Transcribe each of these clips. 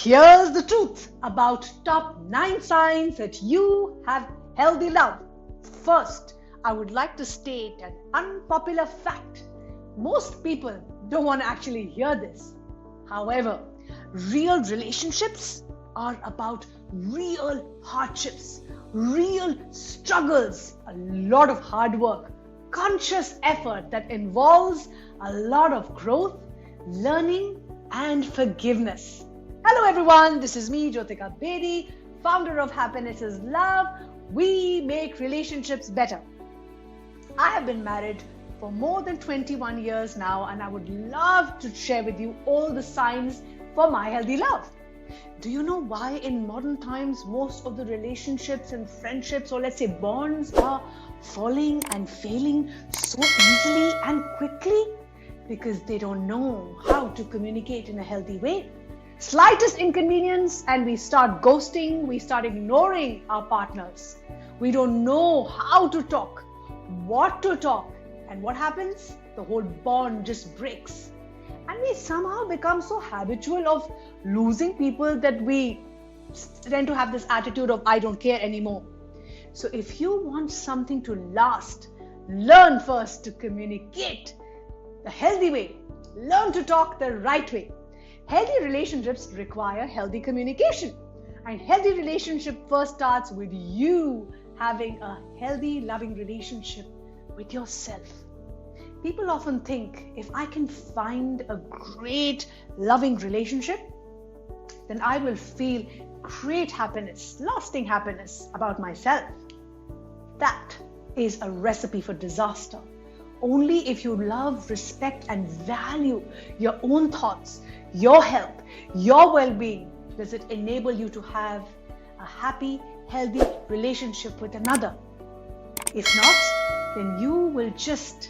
Here's the truth about top 9 signs that you have healthy love. First, I would like to state an unpopular fact. Most people don't want to actually hear this. However, real relationships are about real hardships, real struggles, a lot of hard work, conscious effort that involves a lot of growth, learning, and forgiveness. Hello everyone, this is me, Jyotika Bedi, founder of Happiness is Love. We make relationships better. I have been married for more than 21 years now, and I would love to share with you all the signs for my healthy love. Do you know why in modern times most of the relationships and friendships, or let's say bonds, are falling and failing so easily and quickly? Because they don't know how to communicate in a healthy way. Slightest inconvenience and we start ghosting, we start ignoring our partners. We don't know how to talk, what to talk, and what happens? The whole bond just breaks. And we somehow become so habitual of losing people that we tend to have this attitude of I don't care anymore. So if you want something to last, learn first to communicate the healthy way. Learn to talk the right way. Healthy relationships require healthy communication. And healthy relationship first starts with you having a healthy, loving relationship with yourself. People often think if I can find a great, loving relationship, then I will feel great happiness, lasting happiness about myself. That is a recipe for disaster. Only if you love, respect, and value your own thoughts, your health, your well-being, does it enable you to have a happy, healthy relationship with another. If not, then you will just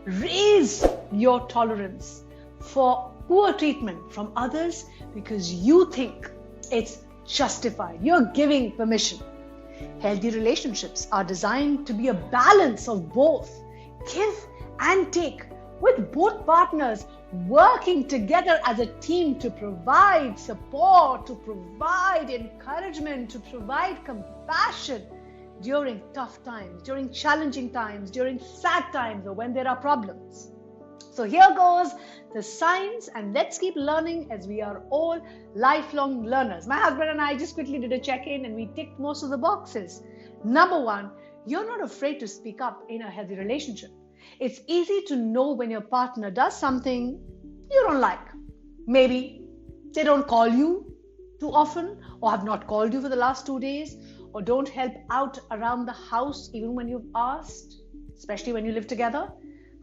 raise your tolerance for poor treatment from others because you think it's justified. You're giving permission. Healthy relationships are designed to be a balance of both give and take, with both partners working together as a team to provide support, to provide encouragement, to provide compassion during tough times, during challenging times, during sad times, or when there are problems. So here goes the signs, and let's keep learning as we are all lifelong learners. My husband and I just quickly did a check-in and we ticked most of the boxes. Number 1, you're not afraid to speak up in a healthy relationship. It's easy to know when your partner does something you don't like. Maybe they don't call you too often, or have not called you for the last 2 days, or don't help out around the house even when you've asked, especially when you live together.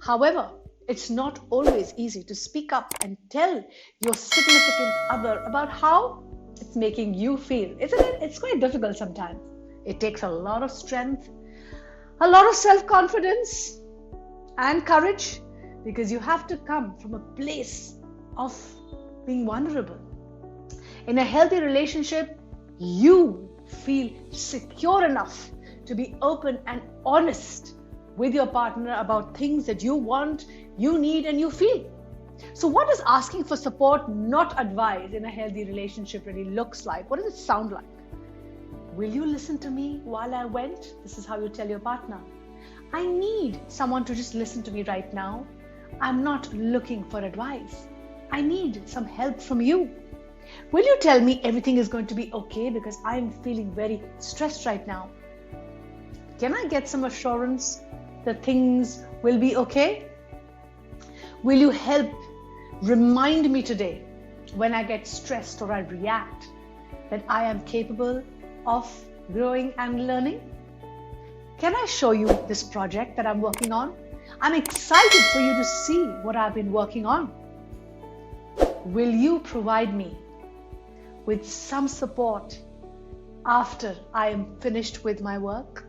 However, it's not always easy to speak up and tell your significant other about how it's making you feel, isn't it? It's quite difficult sometimes. It takes a lot of strength, a lot of self-confidence and courage, because you have to come from a place of being vulnerable. In a healthy relationship, you feel secure enough to be open and honest with your partner about things that you want, you need, and you feel. So what does asking for support, not advice, in a healthy relationship really looks like? What does it sound like? Will you listen to me while I went? This is how you tell your partner. I need someone to just listen to me right now. I'm not looking for advice. I need some help from you. Will you tell me everything is going to be okay because I'm feeling very stressed right now? Can I get some assurance that things will be okay? Will you help remind me today when I get stressed or I react that I am capable of growing and learning? Can I show you this project that I'm working on? I'm excited for you to see what I've been working on. Will you provide me with some support after I am finished with my work?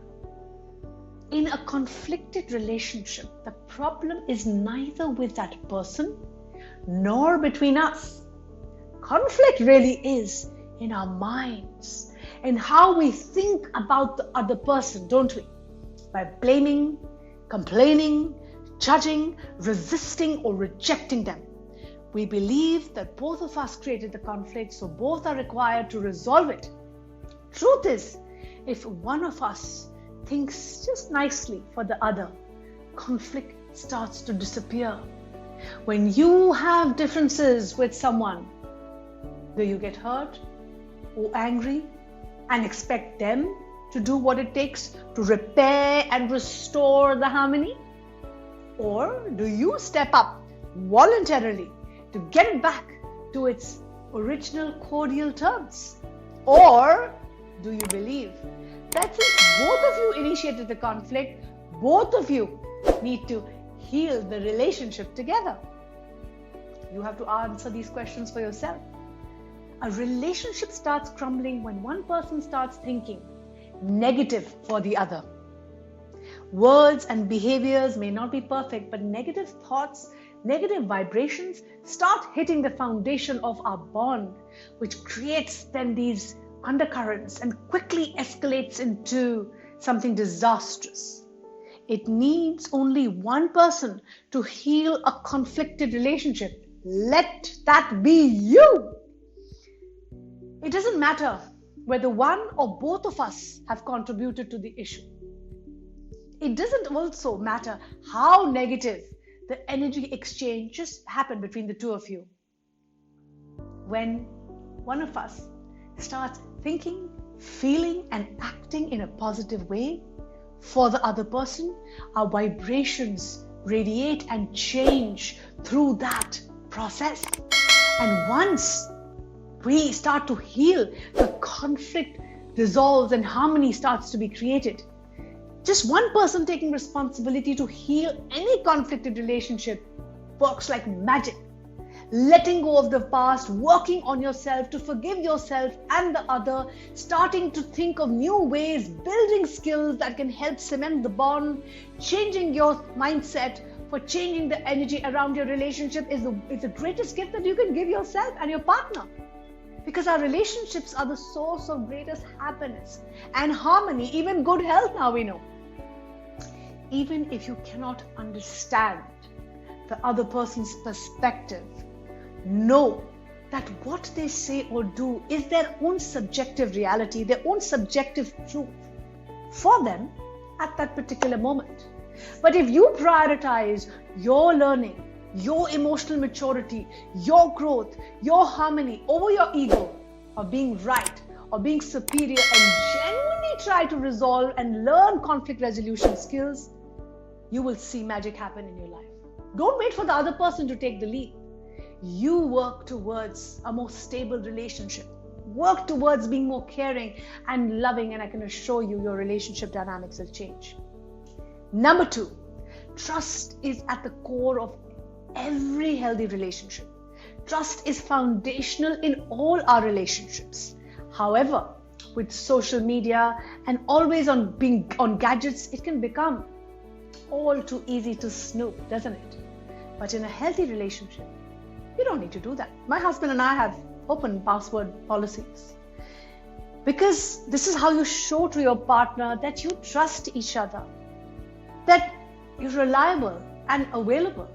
In a conflicted relationship, the problem is neither with that person nor between us. Conflict really is in our minds and how we think about the other person, don't we? By blaming, complaining, judging, resisting, or rejecting them. We believe that both of us created the conflict, so both are required to resolve it. Truth is, if one of us thinks just nicely for the other, conflict starts to disappear. When you have differences with someone, do you get hurt or angry and expect them to do what it takes to repair and restore the harmony? Or do you step up voluntarily to get it back to its original cordial terms? Or do you believe that since both of you initiated the conflict, both of you need to heal the relationship together? You have to answer these questions for yourself. A relationship starts crumbling when one person starts thinking negative for the other. Words and behaviors may not be perfect, but negative thoughts, negative vibrations start hitting the foundation of our bond, which creates then these undercurrents and quickly escalates into something disastrous. It needs only one person to heal a conflicted relationship. Let that be you. It doesn't matter whether one or both of us have contributed to the issue. It doesn't also matter how negative the energy exchange just happened between the two of you. When one of us starts thinking, feeling, and acting in a positive way for the other person, our vibrations radiate and change through that process. And once we start to heal, the conflict dissolves and harmony starts to be created. Just one person taking responsibility to heal any conflicted relationship works like magic. Letting go of the past, working on yourself to forgive yourself and the other, starting to think of new ways, building skills that can help cement the bond, changing your mindset for changing the energy around your relationship is the greatest gift that you can give yourself and your partner. Because our relationships are the source of greatest happiness and harmony, even good health now we know. Even if you cannot understand the other person's perspective, know that what they say or do is their own subjective reality, their own subjective truth for them at that particular moment. But if you prioritize your learning, your emotional maturity, your growth, your harmony over your ego, or being right, or being superior, and genuinely try to resolve and learn conflict resolution skills, you will see magic happen in your life. Don't wait for the other person to take the lead. You work towards a more stable relationship. Work towards being more caring and loving, and I can assure you your relationship dynamics will change. Number 2, trust is at the core of every healthy relationship. Trust is foundational in all our relationships. However, with social media and always being on gadgets, it can become all too easy to snoop, doesn't it? But in a healthy relationship, you don't need to do that. My husband and I have open password policies because this is how you show to your partner that you trust each other, that you're reliable and available.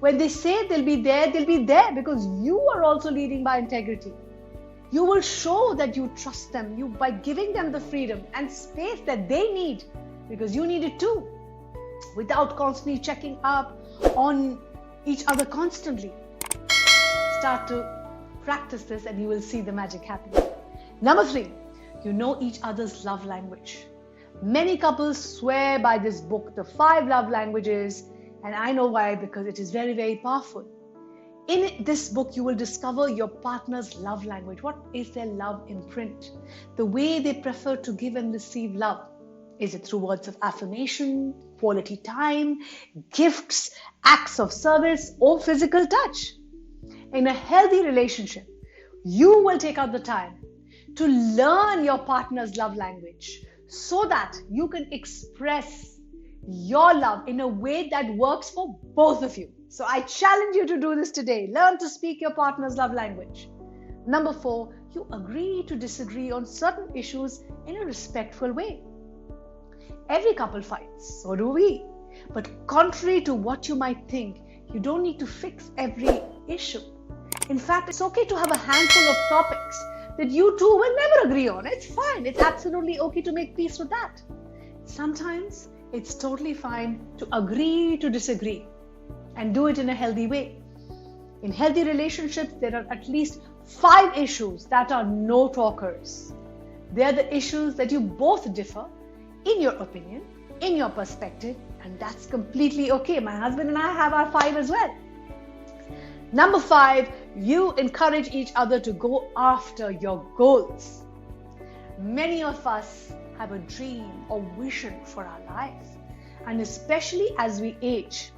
When they say they'll be there because you are also leading by integrity. You will show that you trust them by giving them the freedom and space that they need because you need it too, without constantly checking up on each other constantly. Start to practice this and you will see the magic happen. Number 3, you know each other's love language. Many couples swear by this book, The 5 Love Languages, and I know why, because it is very, very powerful. In this book, you will discover your partner's love language. What is their love imprint? The way they prefer to give and receive love. Is it through words of affirmation, quality time, gifts, acts of service, or physical touch? In a healthy relationship, you will take out the time to learn your partner's love language so that you can express your love in a way that works for both of you. So I challenge you to do this today. Learn to speak your partner's love language. Number 4, you agree to disagree on certain issues in a respectful way. Every couple fights, so do we. But contrary to what you might think, you don't need to fix every issue. In fact, it's okay to have a handful of topics that you two will never agree on. It's fine. It's absolutely okay to make peace with that. Sometimes it's totally fine to agree to disagree and do it in a healthy way. In healthy relationships, there are at least 5 issues that are no talkers. They are the issues that you both differ in your opinion, in your perspective, and that's completely okay. My husband and I have our 5 as well. Number 5, you encourage each other to go after your goals. Many of us have a dream or vision for our life, and especially as we age,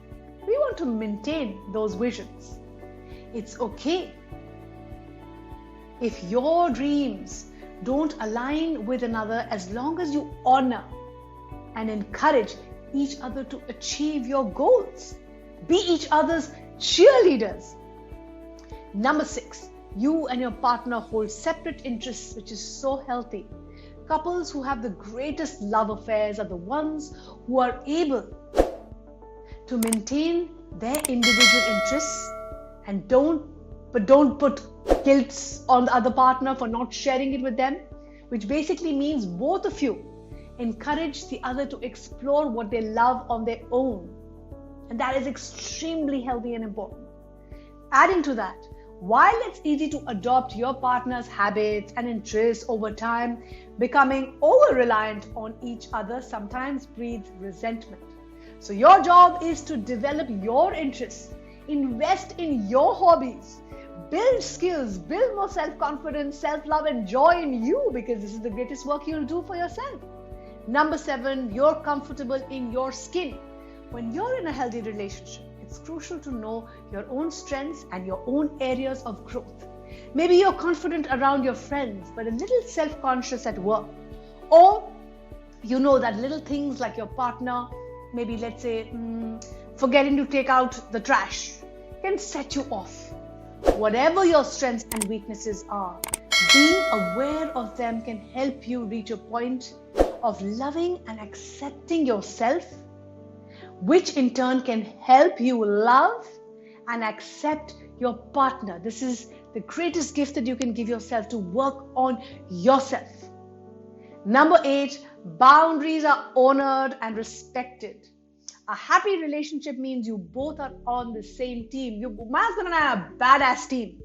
we want to maintain those visions. It's okay if your dreams don't align with another, as long as you honor and encourage each other to achieve your goals. Be each other's cheerleaders. Number 6, you and your partner hold separate interests, which is so healthy. Couples who have the greatest love affairs are the ones who are able to maintain their individual interests and don't put guilt on the other partner for not sharing it with them, which basically means both of you encourage the other to explore what they love on their own. And that is extremely healthy and important. Adding to that, while it's easy to adopt your partner's habits and interests over time, becoming over-reliant on each other sometimes breeds resentment. So your job is to develop your interests, invest in your hobbies, build skills, build more self-confidence, self-love and joy in you, because this is the greatest work you'll do for yourself. Number 7, you're comfortable in your skin. When you're in a healthy relationship, it's crucial to know your own strengths and your own areas of growth. Maybe you're confident around your friends, but a little self-conscious at work. Or you know that little things like your partner, maybe let's say forgetting to take out the trash, can set you off. Whatever your strengths and weaknesses are, being aware of them can help you reach a point of loving and accepting yourself, which in turn can help you love and accept your partner. This is the greatest gift that you can give yourself, to work on yourself. Number 8, boundaries are honored and respected. A happy relationship means you both are on the same team. My husband and I are a badass team.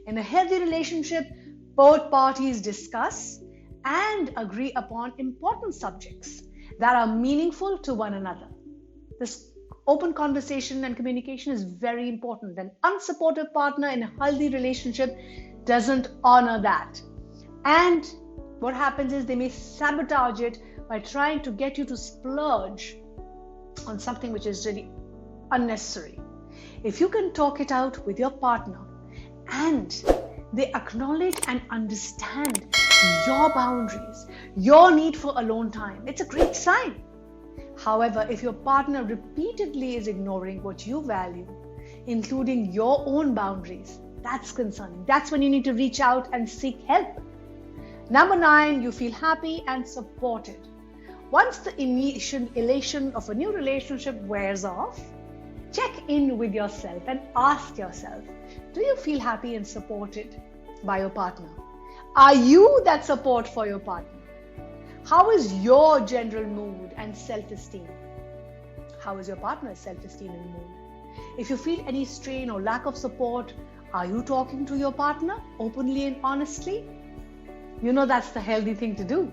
In a healthy relationship, both parties discuss and agree upon important subjects that are meaningful to one another. This open conversation and communication is very important. An unsupportive partner in a healthy relationship doesn't honor that. And what happens is they may sabotage it by trying to get you to splurge on something which is really unnecessary. If you can talk it out with your partner and they acknowledge and understand your boundaries, your need for alone time, it's a great sign. However, if your partner repeatedly is ignoring what you value, including your own boundaries, that's concerning. That's when you need to reach out and seek help. Number 9, you feel happy and supported. Once the initial elation of a new relationship wears off, check in with yourself and ask yourself, do you feel happy and supported by your partner? Are you that support for your partner? How is your general mood and self-esteem? How is your partner's self-esteem and mood? If you feel any strain or lack of support, are you talking to your partner openly and honestly? You know that's the healthy thing to do.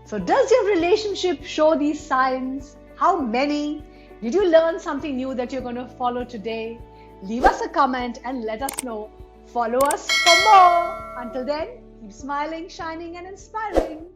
So does your relationship show these signs? How many? Did you learn something new that you're going to follow today? Leave us a comment and let us know. Follow us for more. Until then, keep smiling, shining and inspiring.